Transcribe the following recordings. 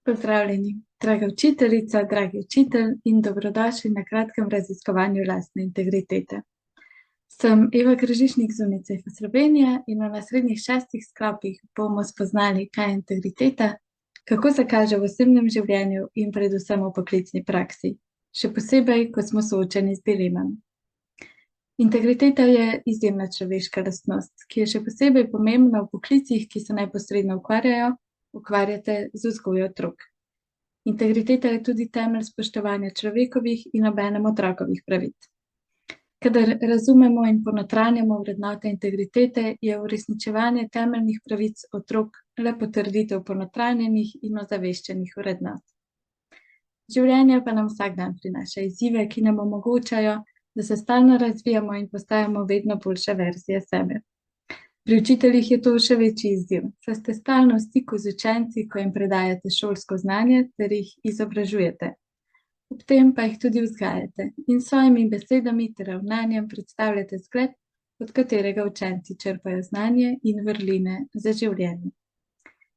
Pozdravljeni, draga učiteljica, dragi učitelj in dobrodošli na kratkem raziskovanju lastne integritete. Sem Eva Kržišnik z UNICEF-a Slovenije in v naslednjih 6 sklopih bomo spoznali, kaj je integriteta, kako se kaže v osebnem življenju in predvsem v poklicni praksi, še posebej, ko smo soočeni z dilemami. Integriteta je izjemna človeška lastnost, ki je še posebej pomembna v poklicih, ki se neposredno ukvarjate z vzgojo otrok. Integriteta je tudi temelj spoštovanja človekovih in obenem otrokovih pravic. Kadar razumemo in ponotranjamo vrednote integritete, je uresničevanje temeljnih pravic otrok le potrditev ponotranjenih in ozaveščenih vrednot. Življenje pa nam vsak dan prinaša izzive, ki nam omogočajo, da se stalno razvijamo in postajamo vedno boljše verzije sebe. Pri učiteljih je to še večji izziv, saj ste stalno v stiku z učenci, ko jim predajate šolsko znanje ter jih izobražujete. Ob tem pa jih tudi vzgajate in s svojimi besedami ter ravnanjem predstavljate zgled, od katerega učenci črpajo znanje in vrline za življenje.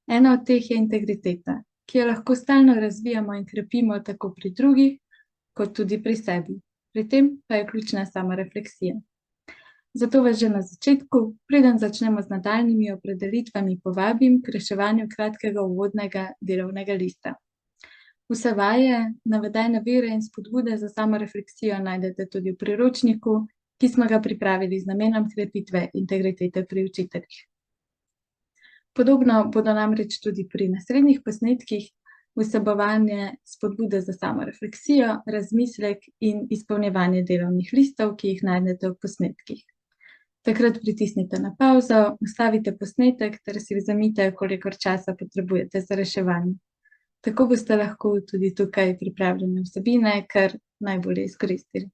Ena od teh je integriteta, ki jo lahko stalno razvijamo in krepimo tako pri drugih, kot tudi pri sebi. Pri tem pa je ključna samorefleksija. Zato vas že na začetku, preden začnemo z nadaljnjimi opredelitvami, povabim k reševanju kratkega uvodnega delovnega lista. Vse vaje, navedene vire in spodbude za samorefleksijo najdete tudi v priročniku, ki smo ga pripravili z namenom krepitve integritete pri učiteljih. Podobno bodo namreč tudi pri naslednjih posnetkih vsebovanje spodbude za samorefleksijo, razmislek in izpolnjevanje delovnih listov, ki jih najdete v posnetkih. Takrat pritisnite na pavzo, ustavite posnetek ter si vzemite, kolikor časa potrebujete za reševanje. Tako boste lahko tudi tukaj pripravljene vsebine kar najbolje izkoristili.